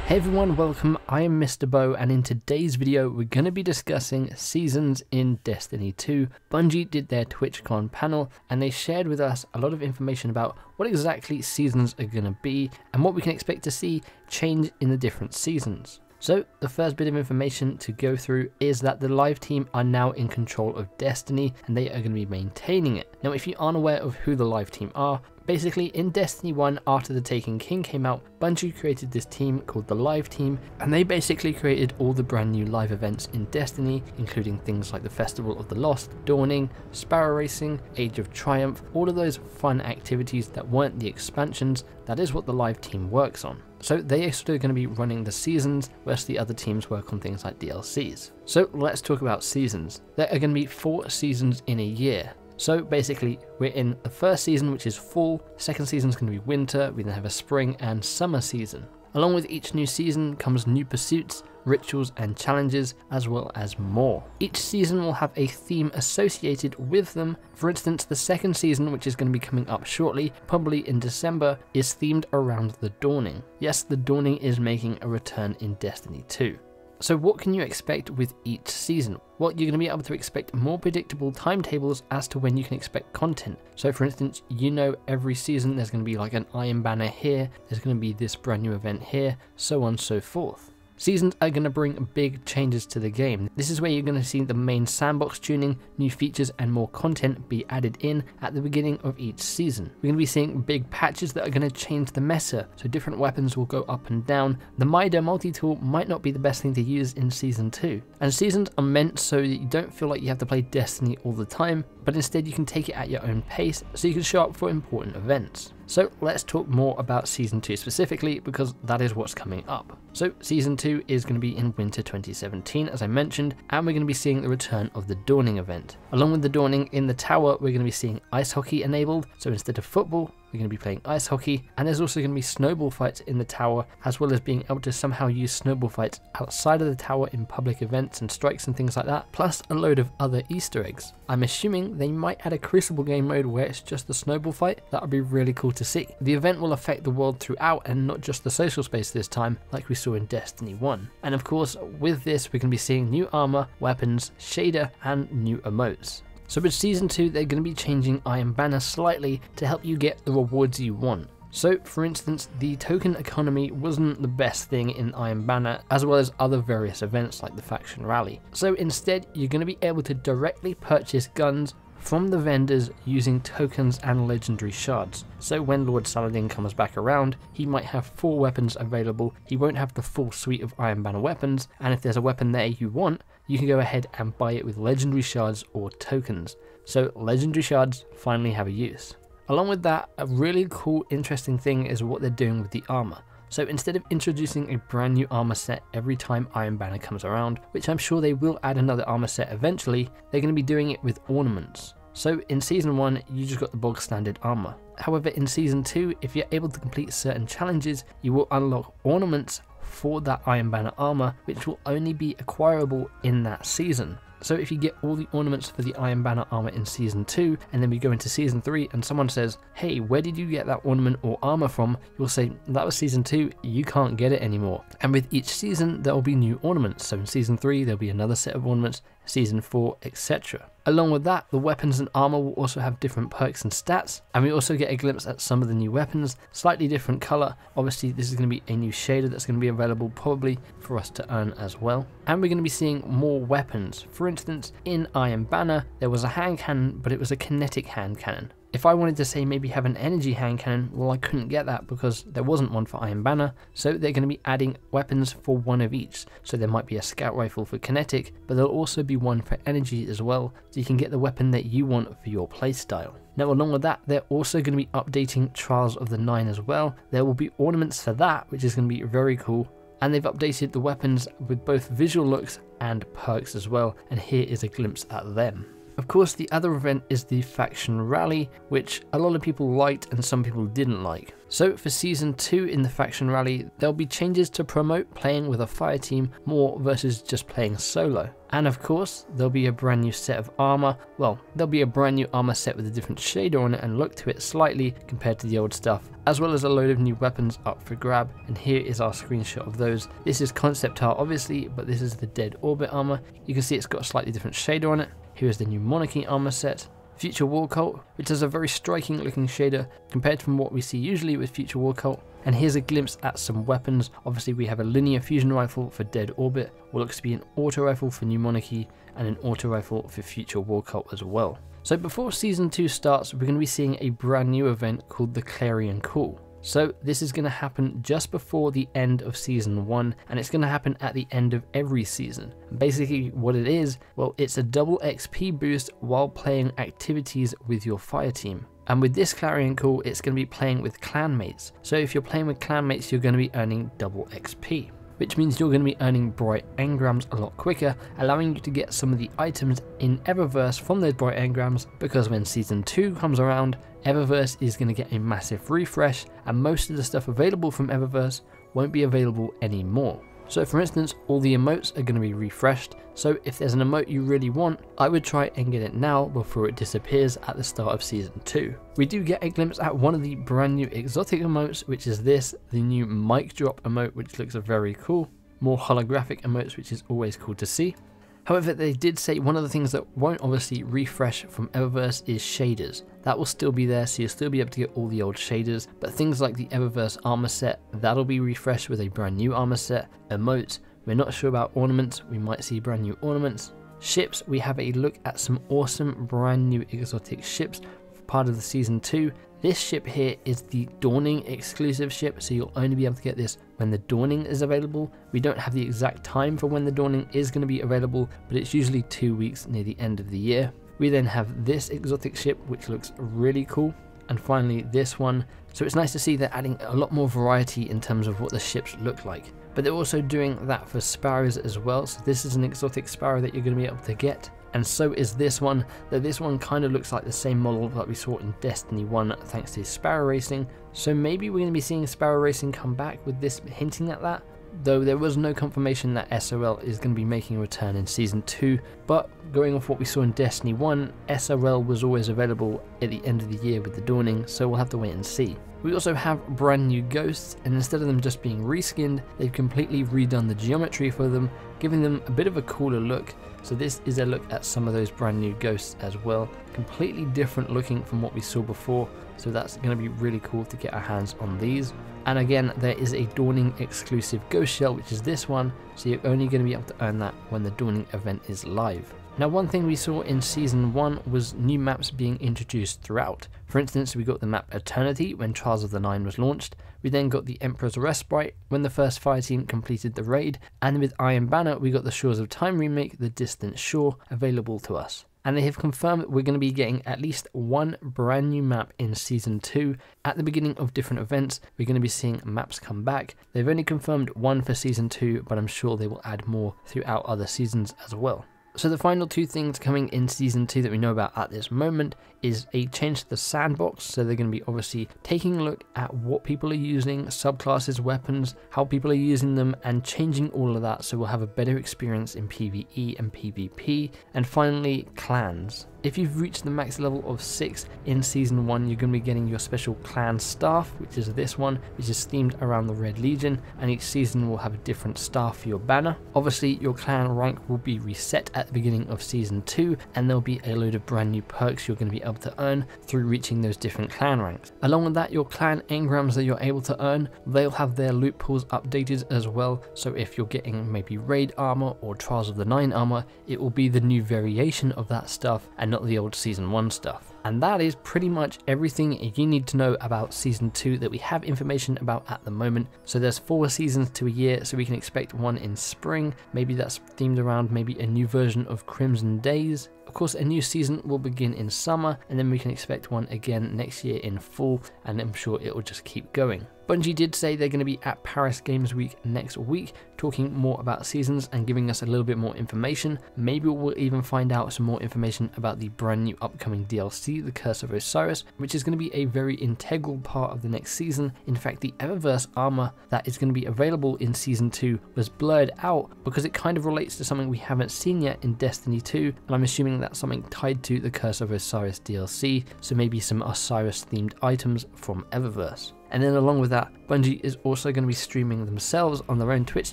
Hey everyone, welcome. I am MisterBo, and in today's video we're going to be discussing seasons in Destiny 2. Bungie did their TwitchCon panel and they shared with us a lot of information about what exactly seasons are going to be and what we can expect to see change in the different seasons. So the first bit of information to go through is that the live team are now in control of Destiny and they are going to be maintaining it. Now if you aren't aware of who the live team are, basically in Destiny 1 after the Taken King came out, Bungie created this team called the Live Team, and they basically created all the brand new live events in Destiny, including things like the Festival of the Lost, Dawning, Sparrow Racing, Age of Triumph, all of those fun activities that weren't the expansions. That is what the Live Team works on. So they are still going to be running the seasons, whereas the other teams work on things like DLCs. So let's talk about seasons. There are going to be 4 seasons in a year. So basically we're in the first season, which is fall, second season is going to be winter, we then have a spring and summer season. Along with each new season comes new pursuits, rituals and challenges, as well as more. Each season will have a theme associated with them. For instance, the second season, which is going to be coming up shortly, probably in December, is themed around the Dawning. Yes, the Dawning is making a return in Destiny 2. So what can you expect with each season? Well, you're going to be able to expect more predictable timetables as to when you can expect content. So for instance, you know every season there's going to be like an Iron Banner here, there's going to be this brand new event here, so on and so forth. Seasons are going to bring big changes to the game. This is where you're going to see the main sandbox tuning, new features and more content be added in at the beginning of each season. We're going to be seeing big patches that are going to change the meta, so different weapons will go up and down. The Mida multi-tool might not be the best thing to use in Season 2. And seasons are meant so that you don't feel like you have to play Destiny all the time, but instead you can take it at your own pace so you can show up for important events. So let's talk more about Season 2 specifically, because that is what's coming up. So Season 2 is going to be in winter 2017, as I mentioned, and we're going to be seeing the return of the Dawning event. Along with the Dawning in the tower, we're going to be seeing ice hockey enabled, so instead of football, we're going to be playing ice hockey, and there's also going to be snowball fights in the tower, as well as being able to somehow use snowball fights outside of the tower in public events and strikes and things like that, plus a load of other Easter eggs. I'm assuming they might add a Crucible game mode where it's just the snowball fight. That would be really cool to see. The event will affect the world throughout and not just the social space this time, like we saw in Destiny 1. And of course, with this, we're going to be seeing new armor, weapons, shader, and new emotes. So with Season 2, they're going to be changing Iron Banner slightly to help you get the rewards you want. So for instance, the token economy wasn't the best thing in Iron Banner, as well as other various events like the Faction Rally. So instead, you're going to be able to directly purchase guns from the vendors using tokens and legendary shards. So when Lord Saladin comes back around, he might have 4 weapons available, he won't have the full suite of Iron Banner weapons, and if there's a weapon there you want, you can go ahead and buy it with legendary shards or tokens. So legendary shards finally have a use. Along with that, a really cool, interesting thing is what they're doing with the armor. So instead of introducing a brand new armor set every time Iron Banner comes around, which I'm sure they will add another armor set eventually, they're going to be doing it with ornaments. So in Season 1, you just got the bog standard armor. However, in Season 2, if you're able to complete certain challenges, you will unlock ornaments for that Iron Banner armor, which will only be acquirable in that season. So if you get all the ornaments for the Iron Banner armor in Season 2, and then we go into Season 3 and someone says, hey, where did you get that ornament or armor from? You'll say, that was Season 2, you can't get it anymore. And with each season, there will be new ornaments. So in Season 3, there'll be another set of ornaments, Season 4, etc. Along with that, the weapons and armor will also have different perks and stats, and we also get a glimpse at some of the new weapons, slightly different color. Obviously, this is going to be a new shader that's going to be available probably for us to earn as well. And we're going to be seeing more weapons. For instance, in Iron Banner, there was a hand cannon, but it was a kinetic hand cannon. If I wanted to say maybe have an energy hand cannon, well, I couldn't get that because there wasn't one for Iron Banner, so they're going to be adding weapons for one of each. So there might be a scout rifle for kinetic, but there'll also be one for energy as well, so you can get the weapon that you want for your playstyle. Now along with that, they're also going to be updating Trials of the Nine as well. There will be ornaments for that, which is going to be very cool. And they've updated the weapons with both visual looks and perks as well, and here is a glimpse at them. Of course, the other event is the Faction Rally, which a lot of people liked and some people didn't like. So for Season 2 in the Faction Rally, there'll be changes to promote playing with a fire team more versus just playing solo. And of course, there'll be a brand new set of armor. Well, there'll be a brand new armor set with a different shader on it and look to it slightly compared to the old stuff, as well as a load of new weapons up for grab. And here is our screenshot of those. This is concept art obviously, but this is the Dead Orbit armor. You can see it's got a slightly different shader on it. Here is the new Monarchy armor set. Future War Cult, which has a very striking looking shader compared from what we see usually with Future War Cult. And here's a glimpse at some weapons. Obviously we have a linear fusion rifle for Dead Orbit, what looks to be an auto rifle for New Monarchy, and an auto rifle for Future War Cult as well. So before Season 2 starts, we're going to be seeing a brand new event called the Clarion Call. So this is going to happen just before the end of Season 1, and it's going to happen at the end of every season. And basically what it is, well, it's a double XP boost while playing activities with your fire team. And with this Clarion Call, it's going to be playing with clanmates. So if you're playing with clanmates, you're going to be earning double XP, which means you're going to be earning bright engrams a lot quicker, allowing you to get some of the items in Eververse from those bright engrams, because when Season 2 comes around, Eververse is going to get a massive refresh, and most of the stuff available from Eververse won't be available anymore. So for instance, all the emotes are going to be refreshed, so if there's an emote you really want, I would try and get it now before it disappears at the start of Season 2. We do get a glimpse at one of the brand new exotic emotes, which is this, the new mic drop emote, which looks very cool. More holographic emotes, which is always cool to see. However, they did say one of the things that won't obviously refresh from Eververse is shaders. That will still be there, so you'll still be able to get all the old shaders, but things like the Eververse armor set, that'll be refreshed with a brand new armor set. Emotes, we're not sure about ornaments, we might see brand new ornaments. Ships, we have a look at some awesome brand new exotic ships for part of the Season 2. This ship here is the Dawning exclusive ship, so you'll only be able to get this when the Dawning is available. We don't have the exact time for when the Dawning is going to be available, but it's usually 2 weeks near the end of the year. We then have this exotic ship, which looks really cool. And finally this one. So it's nice to see they're adding a lot more variety in terms of what the ships look like. But they're also doing that for sparrows as well. So this is an exotic sparrow that you're going to be able to get. And so is this one, though this one kind of looks like the same model that we saw in Destiny 1 thanks to Sparrow Racing. So maybe we're going to be seeing Sparrow Racing come back with this hinting at that. Though there was no confirmation that SOL is going to be making a return in Season 2, but going off what we saw in Destiny 1, SOL was always available at the end of the year with the Dawning, so we'll have to wait and see. We also have brand new ghosts, and instead of them just being reskinned, they've completely redone the geometry for them, giving them a bit of a cooler look. So this is a look at some of those brand new ghosts as well, completely different looking from what we saw before, so that's going to be really cool to get our hands on these. And again, there is a Dawning exclusive ghost shell, which is this one, so you're only going to be able to earn that when the Dawning event is live. Now, one thing we saw in Season 1 was new maps being introduced throughout. For instance, we got the map Eternity when Trials of the Nine was launched. We then got the Emperor's Respite when the first fire team completed the raid. And with Iron Banner, we got the Shores of Time remake, The Distant Shore, available to us. And they have confirmed that we're going to be getting at least one brand new map in Season 2. At the beginning of different events, we're going to be seeing maps come back. They've only confirmed one for Season 2, but I'm sure they will add more throughout other seasons as well. So the final two things coming in Season 2 that we know about at this moment is a change to the sandbox. So they're going to be obviously taking a look at what people are using, subclasses, weapons, how people are using them, and changing all of that so we'll have a better experience in PvE and PvP. And finally, clans. If you've reached the max level of 6 in Season 1, you're going to be getting your special clan staff, which is this one, which is themed around the Red Legion, and each season will have a different staff for your banner. Obviously, your clan rank will be reset at the beginning of Season 2, and there'll be a load of brand new perks you're going to be able to earn through reaching those different clan ranks. Along with that, your clan engrams that you're able to earn, they'll have their loot pools updated as well, so if you're getting maybe raid armor or Trials of the Nine armor, it will be the new variation of that stuff and not the old Season 1 stuff. And that is pretty much everything you need to know about Season 2 that we have information about at the moment. So there's 4 seasons to a year, so we can expect one in spring. Maybe that's themed around maybe a new version of Crimson Days. Of course, a new season will begin in summer, and then we can expect one again next year in fall, and I'm sure it will just keep going. Bungie did say they're going to be at Paris Games Week next week, talking more about seasons and giving us a little bit more information. Maybe we'll even find out some more information about the brand new upcoming DLC, The Curse of Osiris, which is going to be a very integral part of the next season. In fact, the Eververse armor that is going to be available in Season 2 was blurred out because it kind of relates to something we haven't seen yet in Destiny 2, and I'm assuming that's something tied to the Curse of Osiris DLC, so maybe some Osiris themed items from Eververse. And then along with that, Bungie is also going to be streaming themselves on their own Twitch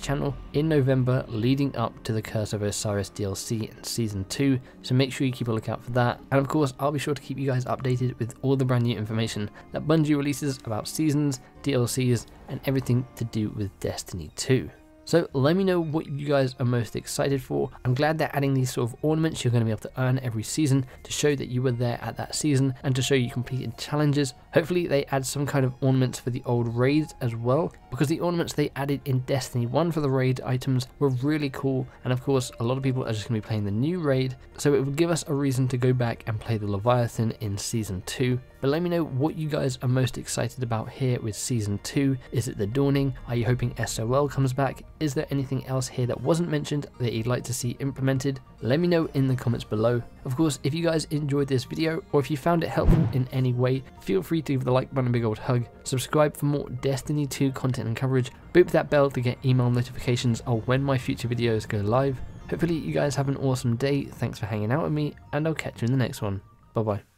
channel in November leading up to the Curse of Osiris DLC in Season 2, so make sure you keep a lookout for that. And of course, I'll be sure to keep you guys updated with all the brand new information that Bungie releases about seasons, DLCs, and everything to do with Destiny 2. So let me know what you guys are most excited for. I'm glad they're adding these sort of ornaments you're going to be able to earn every season to show that you were there at that season and to show you completed challenges. Hopefully they add some kind of ornaments for the old raids as well, because the ornaments they added in Destiny 1 for the raid items were really cool, and of course a lot of people are just going to be playing the new raid, so it would give us a reason to go back and play the Leviathan in Season 2. But let me know what you guys are most excited about here with Season 2. Is it the Dawning? Are you hoping SOL comes back? Is there anything else here that wasn't mentioned that you'd like to see implemented? Let me know in the comments below. Of course, if you guys enjoyed this video or if you found it helpful in any way, feel free to give the like button a big old hug, subscribe for more Destiny 2 content and coverage, boop that bell to get email notifications of when my future videos go live. Hopefully you guys have an awesome day, thanks for hanging out with me, and I'll catch you in the next one. Bye bye.